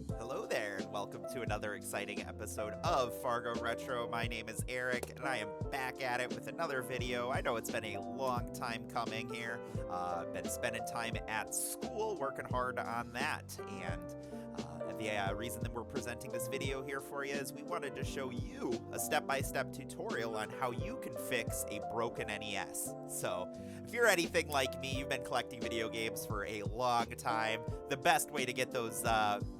Hello there, and welcome to another exciting episode of Fargo Retro. My name is Eric, and I am back at it with another video. I know it's been a long time coming here. Been spending time at school, working hard on that, and the reason that we're presenting this video here for you is we wanted to show you a step-by-step tutorial on how you can fix a broken NES. So, if you're anything like me, you've been collecting video games for a long time, the best way to get those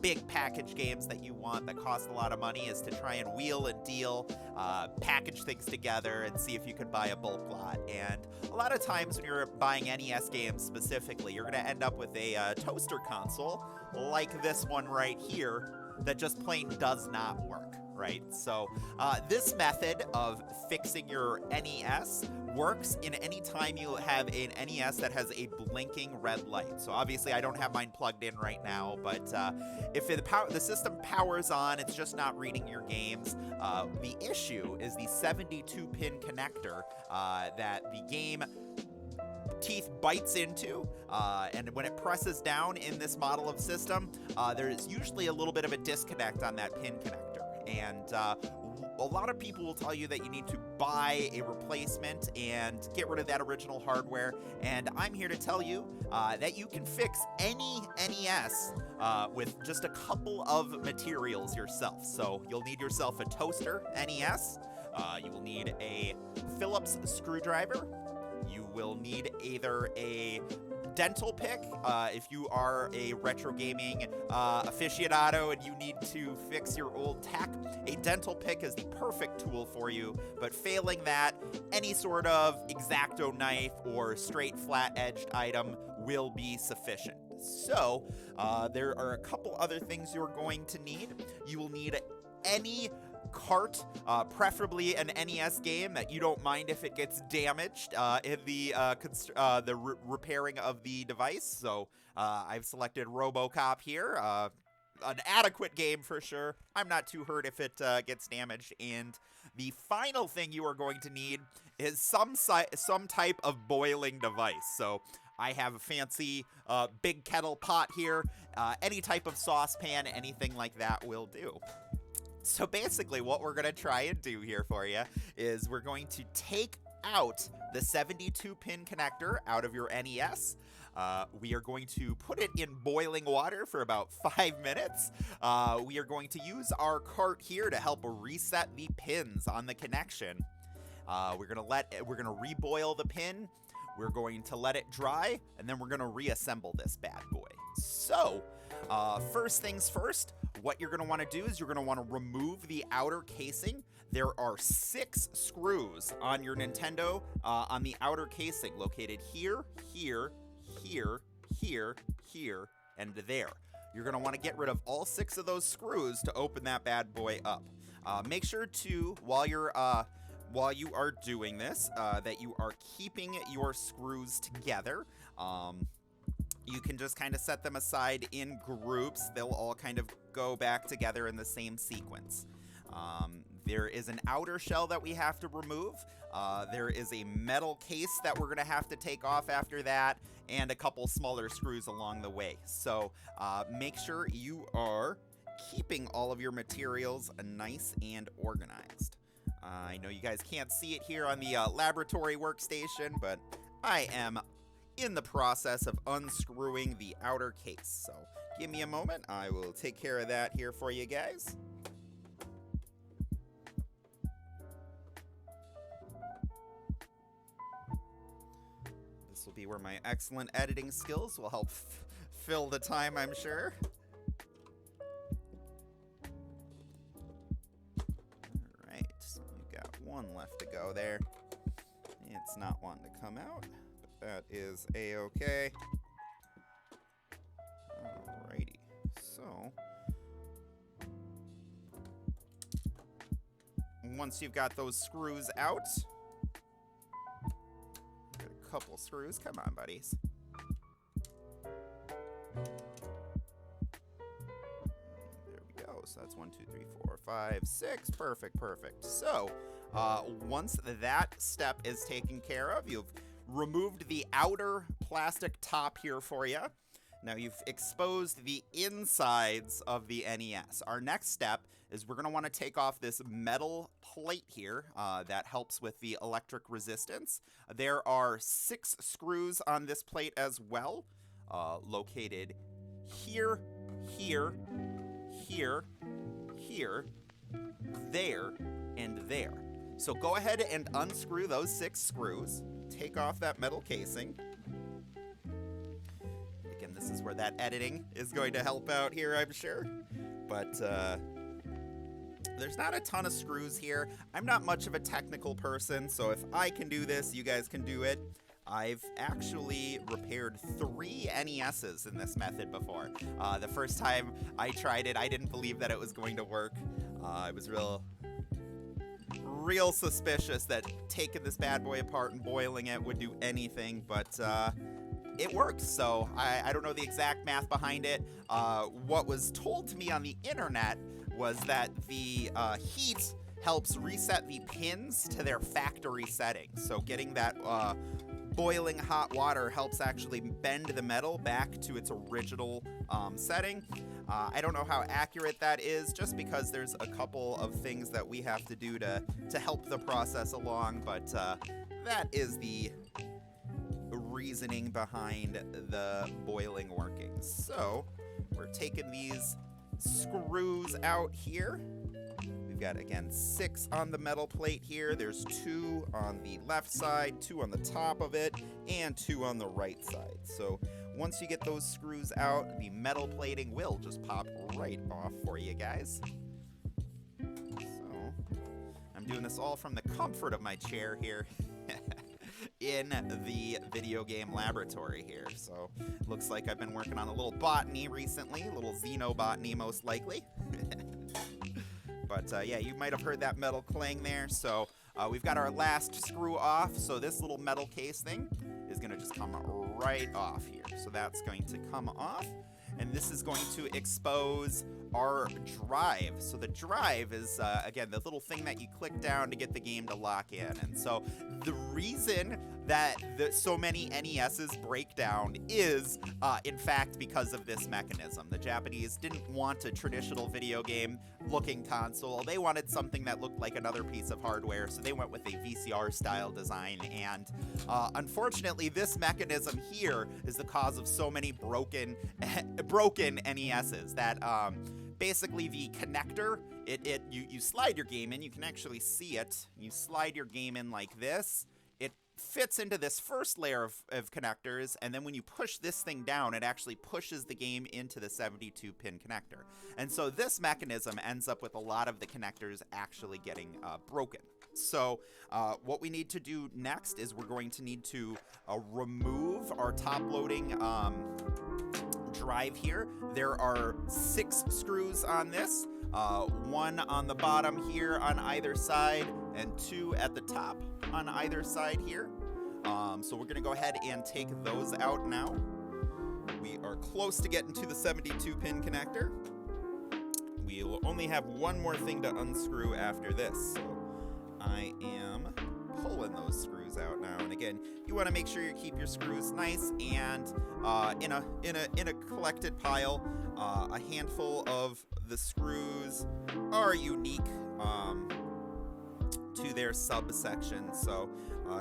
big package games that you want that cost a lot of money is to try and wheel and deal, package things together and see if you can buy a bulk lot. And a lot of times when you're buying NES games specifically, you're going to end up with a toaster console like this one right here that just plain does not work, right? So this method of fixing your NES works in any time you have an NES that has a blinking red light. So obviously I don't have mine plugged in right now, but if the system powers on, it's just not reading your games. The issue is the 72-pin connector that the game teeth bites into, and when it presses down in this model of system, there's usually a little bit of a disconnect on that pin connector, and a lot of people will tell you that you need to buy a replacement and get rid of that original hardware, and I'm here to tell you that you can fix any NES with just a couple of materials yourself. So you'll need yourself a toaster NES, you will need a Phillips screwdriver, you will need either a dental pick if you are a retro gaming aficionado and you need to fix your old tech. A dental pick is the perfect tool for you, but failing that, any sort of exacto knife or straight flat-edged item will be sufficient. So there are a couple other things you're going to need. You will need any cart, preferably an NES game that you don't mind if it gets damaged in the repairing of the device. So I've selected RoboCop here, an adequate game for sure. I'm not too hurt if it gets damaged. And the final thing you are going to need is some type of boiling device. So I have a fancy big kettle pot here. Any type of saucepan, anything like that will do. So basically what we're going to try and do here for you is we're going to take out the 72-pin connector out of your NES. We are going to put it in boiling water for about 5 minutes. We are going to use our cart here to help reset the pins on the connection. We're going to reboil the pin. We're going to let it dry, and then we're going to reassemble this bad boy. So, first things first, what you're going to want to do is you're going to want to remove the outer casing. There are 6 screws on your Nintendo on the outer casing, located here, here, here, here, here, and there. You're going to want to get rid of all 6 of those screws to open that bad boy up. Make sure to, while you are doing this, that you are keeping your screws together. You can just kind of set them aside in groups. They'll all kind of go back together in the same sequence. There is an outer shell that we have to remove. There is a metal case that we're going to have to take off after that, and a couple smaller screws along the way. So make sure you are keeping all of your materials nice and organized. I know you guys can't see it here on the laboratory workstation, but I am in the process of unscrewing the outer case. So give me a moment. I will take care of that here for you guys. This will be where my excellent editing skills will help fill the time, I'm sure. One left to go there. It's not wanting to come out, but that is a-okay. Alrighty, so once you've got those screws out, got a couple screws. Come on, buddies. So that's 1, 2, 3, 4, 5, 6. Perfect, perfect. So once that step is taken care of, you've removed the outer plastic top here for you. Now you've exposed the insides of the NES. Our next step is we're going to want to take off this metal plate here that helps with the electric resistance. There are 6 screws on this plate as well, located here, here, here, here, there, and there. So go ahead and unscrew those 6 screws. Take off that metal casing. Again, this is where that editing is going to help out here, I'm sure. But there's not a ton of screws here. I'm not much of a technical person, so if I can do this, you guys can do it. I've actually repaired 3 NESs in this method before. The first time I tried it, I didn't believe that it was going to work. I was real suspicious that taking this bad boy apart and boiling it would do anything, but it worked. So I don't know the exact math behind it. What was told to me on the internet was that the heat helps reset the pins to their factory settings. So getting that boiling hot water helps actually bend the metal back to its original setting. I don't know how accurate that is, just because there's a couple of things that we have to do to help the process along, but that is the reasoning behind the boiling workings. So we're taking these screws out here. We've got, again, 6 on the metal plate here. There's 2 on the left side, 2 on the top of it, and 2 on the right side. So once you get those screws out, the metal plating will just pop right off for you guys. So I'm doing this all from the comfort of my chair here in the video game laboratory here. So looks like I've been working on a little botany recently, a little xenobotany most likely. But yeah, you might have heard that metal clang there. So we've got our last screw off. So this little metal case thing is going to just come right off here. So that's going to come off. And this is going to expose our drive. So the drive is, again, the little thing that you click down to get the game to lock in. And so the reason that so many NESs break down is, in fact, because of this mechanism. The Japanese didn't want a traditional video game looking console. They wanted something that looked like another piece of hardware, so they went with a VCR style design. And unfortunately, this mechanism here is the cause of so many broken NESs that basically the connector, you slide your game in, you can actually see it. You slide your game in like this. It fits into this first layer of connectors, and then when you push this thing down, it actually pushes the game into the 72-pin connector. And so this mechanism ends up with a lot of the connectors actually getting broken. So what we need to do next is we're going to need to remove our top-loading drive here. There are 6 screws on this, 1 on the bottom here on either side, and 2 at the top on either side here. So we're gonna go ahead and take those out now. We are close to getting to the 72-pin connector. We'll only have one more thing to unscrew after this. So I am pulling those screws out now. And again, you want to make sure you keep your screws nice and in a collected pile. A handful of the screws are unique to their subsection, so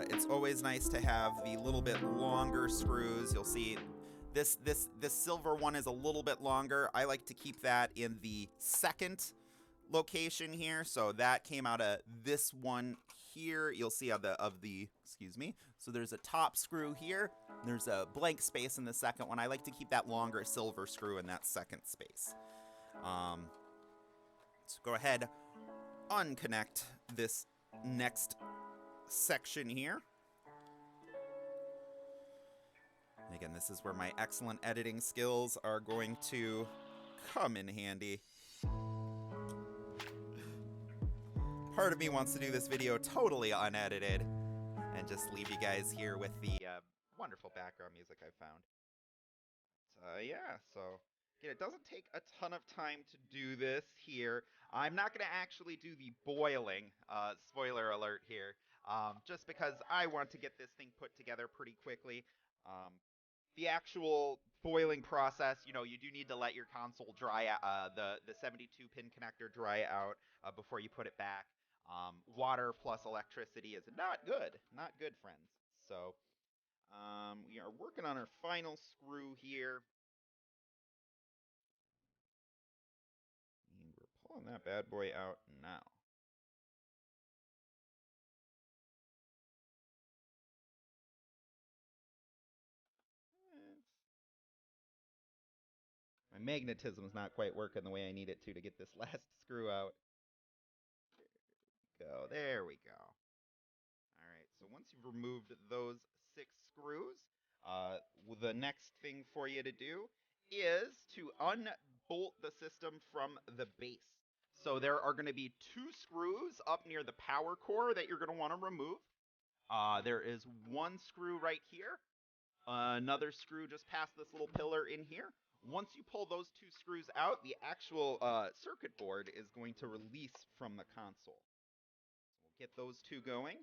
it's always nice to have the little bit longer screws. You'll see this silver one is a little bit longer. I like to keep that in the second location here, so that came out of this one here. You'll see excuse me, so there's a top screw here, there's a blank space in the second one. I like to keep that longer silver screw in that second space. So go ahead, unconnect this next section here. And again, this is where my excellent editing skills are going to come in handy. Part of me wants to do this video totally unedited and just leave you guys here with the wonderful background music I found. Yeah, so again, it doesn't take a ton of time to do this here. I'm not going to actually do the boiling, spoiler alert here, just because I want to get this thing put together pretty quickly. the actual boiling process, you know, you do need to let your console dry out, the 72 pin connector dry out before you put it back. Water plus electricity is not good, friends. So we are working on our final screw here. And we're pulling that bad boy out now. My magnetism is not quite working the way I need it to get this last screw out. There we go. All right, so once you've removed those 6 screws, the next thing for you to do is to unbolt the system from the base. So there are going to be 2 screws up near the power core that you're going to want to remove. There is 1 screw right here, another screw just past this little pillar in here. Once you pull those 2 screws out, the actual circuit board is going to release from the console. So we'll get those 2 going.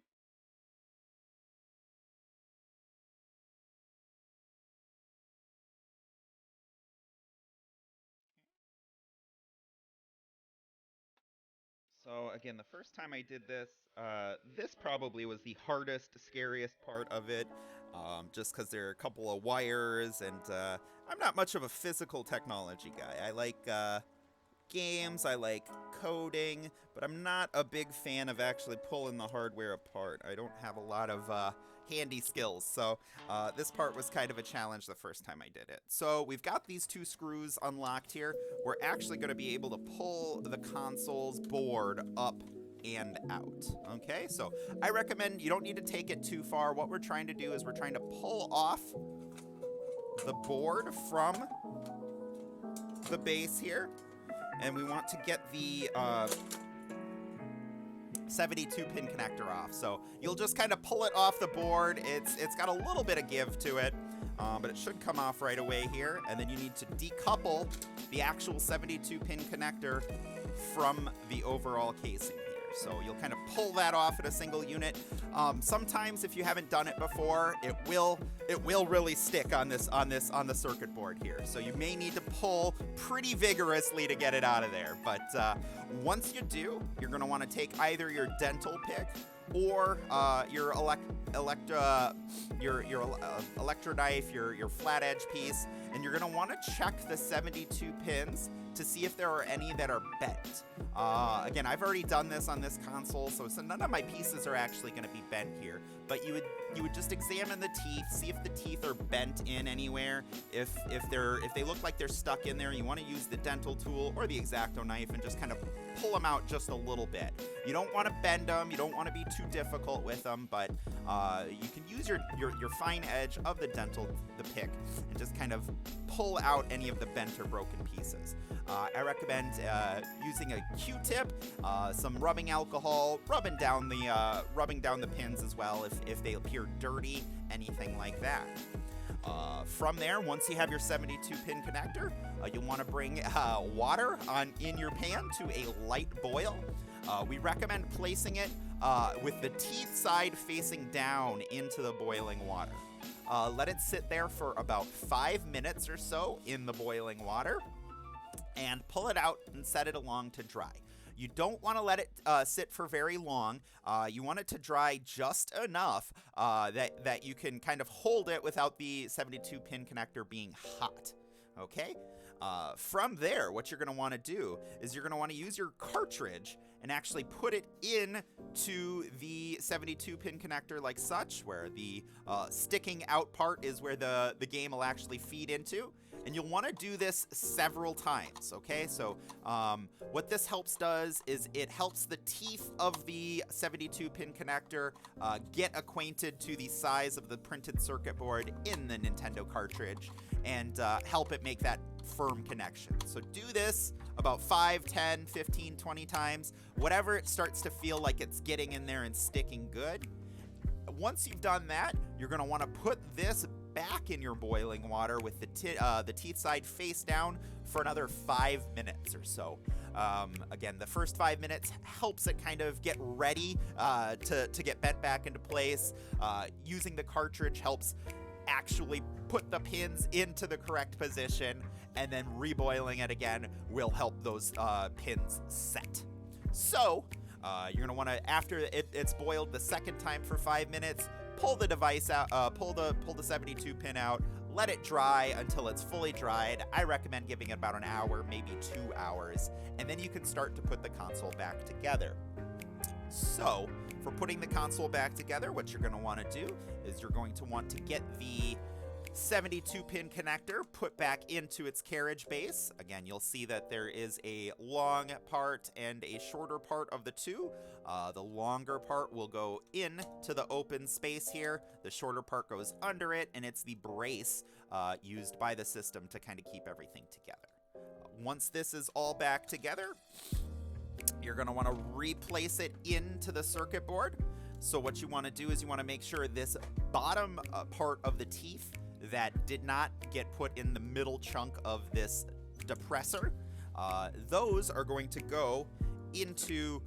So again, the first time I did this, this probably was the hardest, scariest part of it, just because there are a couple of wires, and I'm not much of a physical technology guy. I like games, I like coding, but I'm not a big fan of actually pulling the hardware apart. I don't have a lot of handy skills, so this part was kind of a challenge the first time I did it. So we've got these 2 screws unlocked here. We're actually going to be able to pull the console's board up and out. Okay, so I recommend you don't need to take it too far. What we're trying to do is we're trying to pull off the board from the base here, and we want to get the 72 pin connector off. So you'll just kind of pull it off the board. It's got a little bit of give to it, but it should come off right away here. And then you need to decouple the actual 72 pin connector from the overall casing here. So you'll kind of pull that off at a single unit. Sometimes if you haven't done it before, it will really stick on the circuit board here. So you may need to pull pretty vigorously to get it out of there. But once you do, you're going to want to take either your dental pick or your electro knife, your flat edge piece, and you're going to want to check the 72 pins to see if there are any that are bent. Again, I've already done this on this console, so none of my pieces are actually going to be bent here. But you would just examine the teeth, see if the teeth are bent in anywhere. If they look like they're stuck in there, you want to use the dental tool or the exacto knife and just kind of pull them out just a little bit. You don't want to bend them. You don't want to be too difficult with them, but you can use your fine edge of the pick and just kind of pull out any of the bent or broken pieces. I recommend using a Q-tip, some rubbing alcohol, rubbing down the pins as well if they appear dirty, anything like that. From there, once you have your 72 pin connector, you'll want to bring water in your pan to a light boil. We recommend placing it with the teeth side facing down into the boiling water. Let it sit there for about 5 minutes or so in the boiling water, and pull it out and set it along to dry. You don't want to let it sit for very long. You want it to dry just enough that you can kind of hold it without the 72 pin connector being hot. Okay? From there, what you're going to want to do is you're going to want to use your cartridge and actually put it in to the 72 pin connector like such, where the sticking out part is where the game will actually feed into. And you'll want to do this several times, okay? So what this does is it helps the teeth of the 72 pin connector get acquainted to the size of the printed circuit board in the Nintendo cartridge and help it make that firm connection. So do this about 5, 10, 15, 20 times, whatever it starts to feel like it's getting in there and sticking good. Once you've done that, you're going to want to put this back in your boiling water with the teeth side face down for another 5 minutes or so. Again, the first 5 minutes helps it kind of get ready to get bent back into place. Using the cartridge helps actually put the pins into the correct position, and then reboiling it again will help those pins set. So you're going to want to, after it's boiled the second time for 5 minutes, pull the device out, pull the 72 pin out, let it dry until it's fully dried. I recommend giving it about an hour, maybe 2 hours, and then you can start to put the console back together. So for putting the console back together, what you're going to want to do is you're going to want to get the 72 pin connector put back into its carriage base. Again, you'll see that there is a long part and a shorter part of the two. The longer part will go into the open space here. The shorter part goes under it, and it's the brace used by the system to kind of keep everything together. Once this is all back together, you're going to want to replace it into the circuit board. So what you want to do is you want to make sure this bottom part of the teeth that did not get put in the middle chunk of this depressor, those are going to go into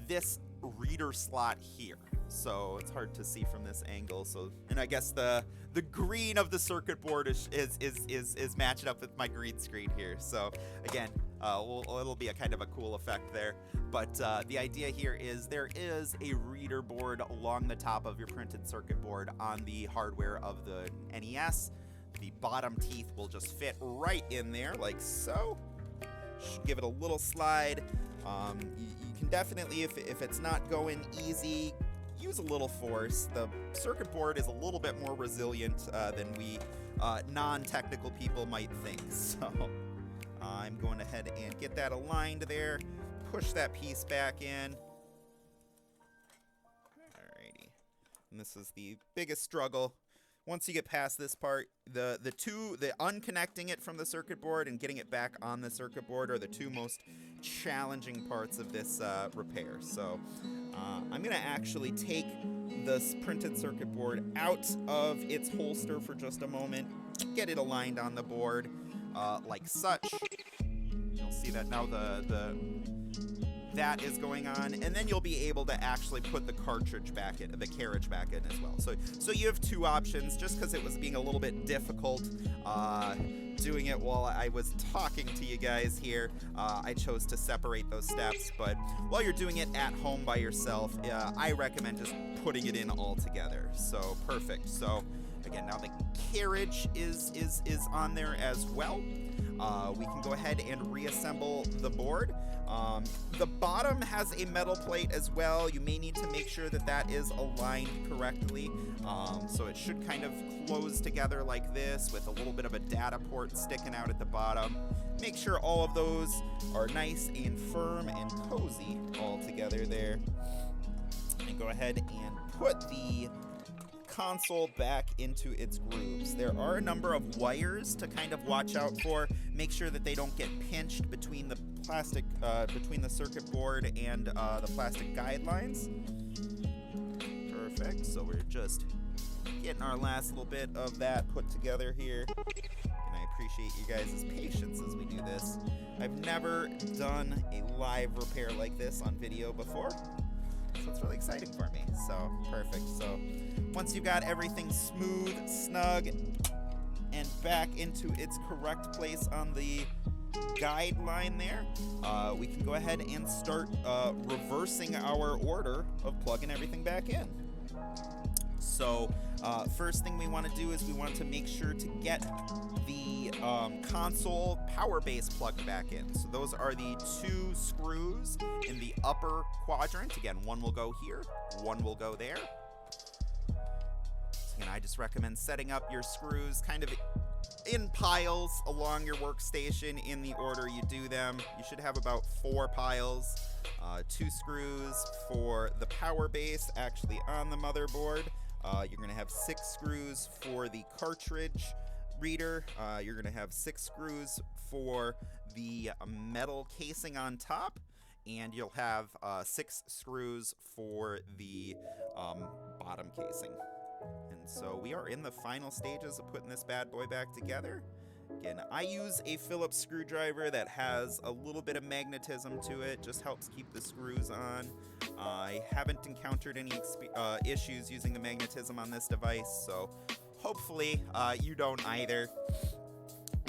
this reader slot here. So it's hard to see from this angle. So, and I guess the green of the circuit board is matched up with my green screen here. So again, it'll be a kind of a cool effect there. But the idea here is there is a reader board along the top of your printed circuit board on the hardware of the NES. The bottom teeth will just fit right in there like so. Give it a little slide. You can definitely, if it's not going easy, use a little force. The circuit board is a little bit more resilient than we non-technical people might think. So I'm going ahead and get that aligned there. Push that piece back in. Alrighty. And this is the biggest struggle. Once you get past this part, the unconnecting it from the circuit board and getting it back on the circuit board are the two most challenging parts of this repair. So I'm going to actually take this printed circuit board out of its holster for just a moment, get it aligned on the board like such. You'll see that now that is going on, and then you'll be able to actually put the cartridge back in, the carriage back in as well. So you have two options. Just because it was being a little bit difficult doing it while I was talking to you guys here, I chose to separate those steps. But while you're doing it at home by yourself, I recommend just putting it in all together. So perfect. So again, now the carriage is on there as well. We can go ahead and reassemble the board. The bottom has a metal plate as well. You may need to make sure that that is aligned correctly. So it should kind of close together like this with a little bit of a data port sticking out at the bottom. Make sure all of those are nice and firm and cozy all together there. And go ahead and put the console back into its grooves. There are a number of wires to kind of watch out for. Make sure that they don't get pinched between the plastic, between the circuit board and the plastic guidelines. Perfect. So we're just getting our last little bit of that put together here. And I appreciate you guys' patience as we do this. I've never done a live repair like this on video before, so it's really exciting for me. So perfect. So once you've got everything smooth, snug, and back into its correct place on the guideline there, we can go ahead and start reversing our order of plugging everything back in. So first thing we want to do is we want to make sure to get the console power base plugged back in. So those are the two screws in the upper quadrant. Again, one will go here, one will go there. So again, I just recommend setting up your screws kind of in piles along your workstation in the order you do them. You should have about 4 piles. 2 screws for the power base actually on the motherboard. You're going to have 6 screws for the cartridge reader. You're going to have 6 screws for the metal casing on top, and you'll have 6 screws for the bottom casing. And so we are in the final stages of putting this bad boy back together. Again, I use a Phillips screwdriver that has a little bit of magnetism to it, just helps keep the screws on. I haven't encountered any issues using the magnetism on this device, so hopefully you don't either.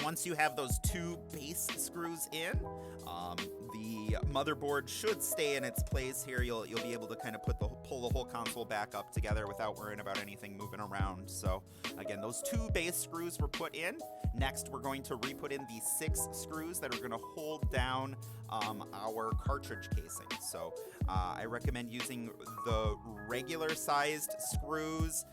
Once you have those 2 base screws in, the motherboard should stay in its place here. You'll be able to kind of pull the whole console back up together without worrying about anything moving around. So again, those 2 base screws were put in. Next, we're going to re-put in the 6 screws that are going to hold down our cartridge casing. So I recommend using the regular sized screws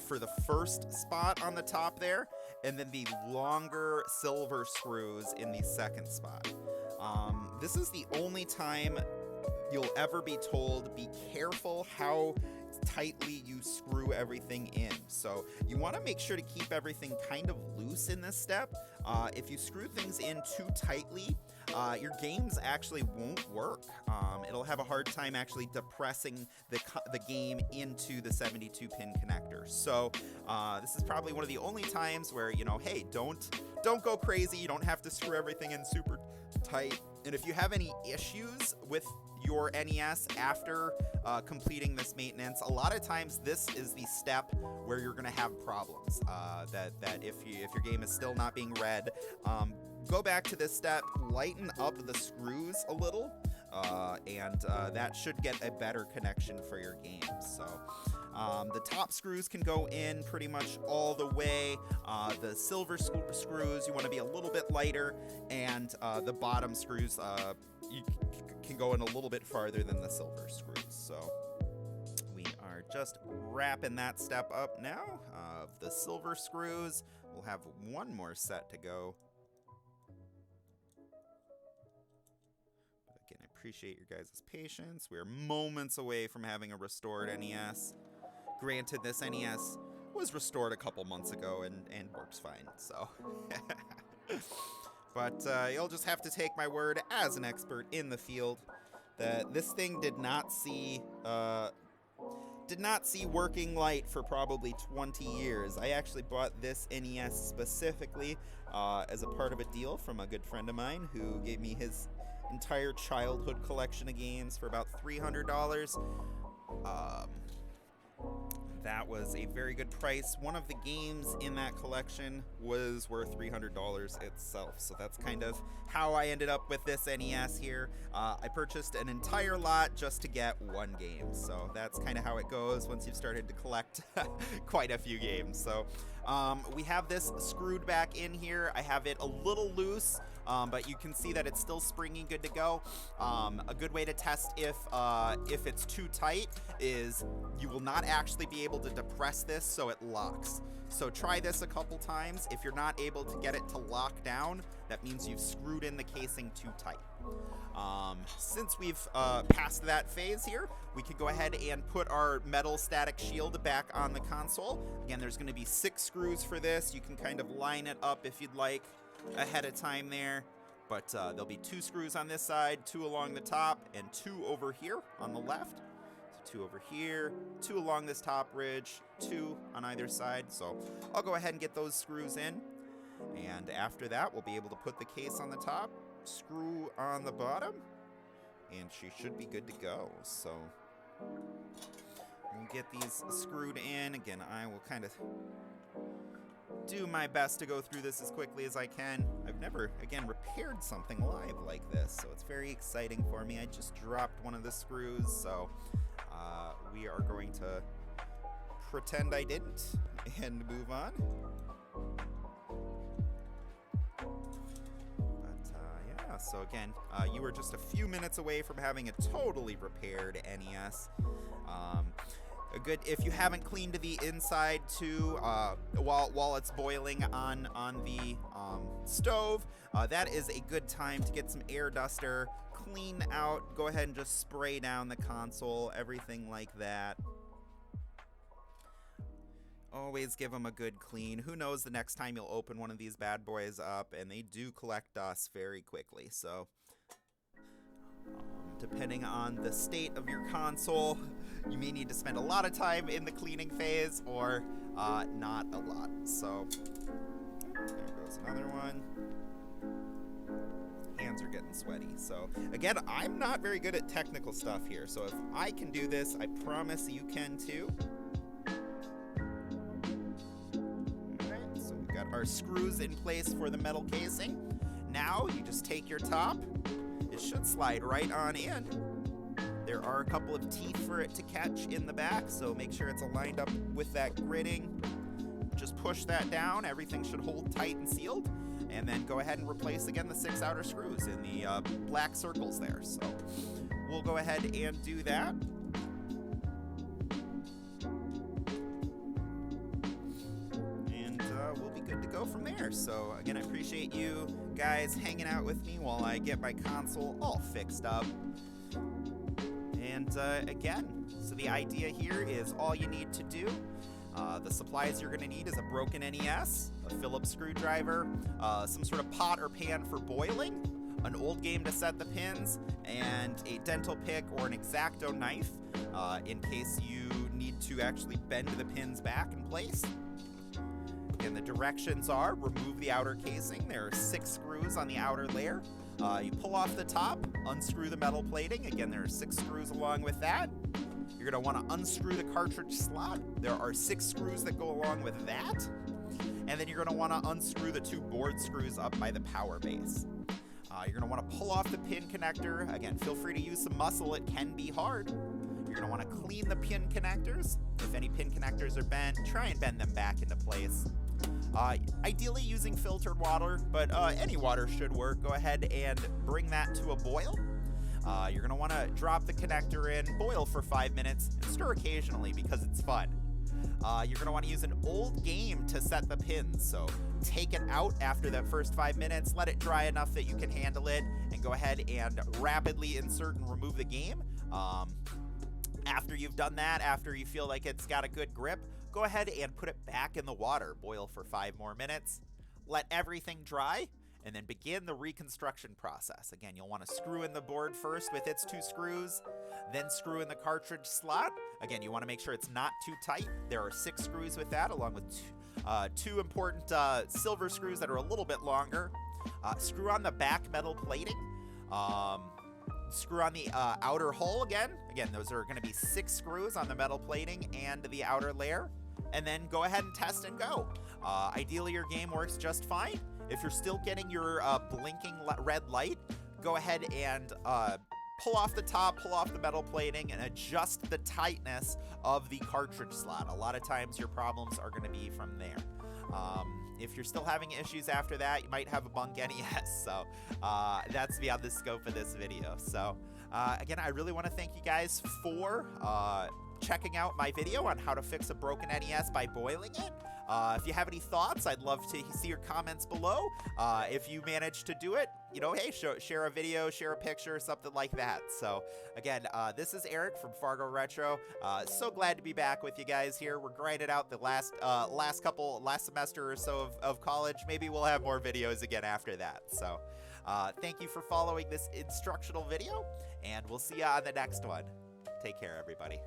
for the first spot on the top there, and then the longer silver screws in the second spot. This is the only time you'll ever be told, be careful how tightly you screw everything in. So you want to make sure to keep everything kind of loose in this step. If you screw things in too tightly, your games actually won't work. It'll have a hard time actually depressing the game into the 72-pin connector. So this is probably one of the only times where, you know, hey, don't go crazy. You don't have to screw everything in super tight. And if you have any issues with your NES after completing this maintenance, a lot of times this is the step where you're going to have problems. That if your game is still not being read, go back to this step, lighten up the screws a little, and that should get a better connection for your game. So the top screws can go in pretty much all the way. The silver screws, you want to be a little bit lighter, and the bottom screws, you can go in a little bit farther than the silver screws. So we are just wrapping that step up now. The silver screws, we'll have one more set to go. But again, I appreciate your guys' patience. We're moments away from having a restored NES. Granted, this NES was restored a couple months ago and works fine, so. But you'll just have to take my word as an expert in the field that this thing did not see working light for probably 20 years. I actually bought this NES specifically as a part of a deal from a good friend of mine who gave me his entire childhood collection of games for about $300. That was a very good price. One of the games in that collection was worth $300 itself. So that's kind of how I ended up with this NES here. I purchased an entire lot just to get one game. So that's kind of how it goes once you've started to collect quite a few games. So we have this screwed back in here. I have it a little loose, but you can see that it's still springy, good to go. A good way to test if it's too tight is you will not actually be able to depress this so it locks. So try this a couple times. If you're not able to get it to lock down, that means you've screwed in the casing too tight. Since we've passed that phase here, we can go ahead and put our metal static shield back on the console. Again, there's going to be 6 screws for this. You can kind of line it up if you'd like ahead of time there. But there'll be 2 screws on this side, 2 along the top, and 2 over here on the left. So 2 over here, 2 along this top ridge, 2 on either side. So I'll go ahead and get those screws in. And after that, we'll be able to put the case on the top, screw on the bottom, and she should be good to go. So we'll get these screwed in. Again, I will kind of do my best to go through this as quickly as I can. I've never, again, repaired something live like this, so it's very exciting for me. I just dropped one of the screws, so we are going to pretend I didn't and move on. So again, you were just a few minutes away from having a totally repaired NES. If you haven't cleaned the inside too, while it's boiling on the stove, that is a good time to get some air duster, clean out, go ahead and just spray down the console, everything like that. Always give them a good clean. Who knows the next time you'll open one of these bad boys up, and they do collect dust very quickly. So, depending on the state of your console, you may need to spend a lot of time in the cleaning phase, or not a lot. So, there goes another one. Hands are getting sweaty. So, again, I'm not very good at technical stuff here. So, if I can do this, I promise you can too. our screws in place for the metal casing. Now you just take your top. It should slide right on in. There are a couple of teeth for it to catch in the back, so make sure it's aligned up with that gridding. Just push that down. Everything should hold tight and sealed. And then go ahead and replace again the 6 outer screws in the black circles there. So we'll go ahead and do that. And we'll be good to go from there. So again, I appreciate you guys hanging out with me while I get my console all fixed up. And again, so the idea here is all you need to do. The supplies you're going to need is a broken NES, a Phillips screwdriver, some sort of pot or pan for boiling, an old game to set the pins, and a dental pick or an exacto knife in case you need to actually bend the pins back in place. And the directions are: remove the outer casing. There are 6 screws on the outer layer. You pull off the top, unscrew the metal plating. Again, there are 6 screws along with that. You're going to want to unscrew the cartridge slot. There are 6 screws that go along with that. And then you're going to want to unscrew the 2 board screws up by the power base. You're going to want to pull off the pin connector. Again, feel free to use some muscle. It can be hard. You're going to want to clean the pin connectors. If any pin connectors are bent, try and bend them back into place. Ideally using filtered water, but any water should work. Go ahead and bring that to a boil. You're going to want to drop the connector in, boil for 5 minutes, and stir occasionally because it's fun. You're going to want to use an old game to set the pins, so take it out after that first 5 minutes, let it dry enough that you can handle it, and go ahead and rapidly insert and remove the game. After you've done that, after you feel like it's got a good grip, go ahead and put it back in the water. Boil for 5 more minutes. Let everything dry, and then begin the reconstruction process. Again, you'll want to screw in the board first with its 2 screws, then screw in the cartridge slot. Again, you want to make sure it's not too tight. There are 6 screws with that, along with 2 important silver screws that are a little bit longer. Screw on the back metal plating. Screw on the outer hull again. Again, those are going to be 6 screws on the metal plating and the outer layer. And then go ahead and test and go. Ideally, your game works just fine. If you're still getting your blinking red light, go ahead and pull off the top, pull off the metal plating, and adjust the tightness of the cartridge slot. A lot of times your problems are going to be from there. If you're still having issues after that, you might have a bunk NES. So that's beyond the scope of this video. So again, I really want to thank you guys for checking out my video on how to fix a broken NES by boiling it. If you have any thoughts, I'd love to see your comments below. If you managed to do it, you know, hey, share a video, share a picture, something like that. So again, this is Eric from Fargo Retro. So glad to be back with you guys here. We're grinding out the last semester or so of college. Maybe we'll have more videos again after that. So thank you for following this instructional video, and we'll see you on the next one. Take care, everybody.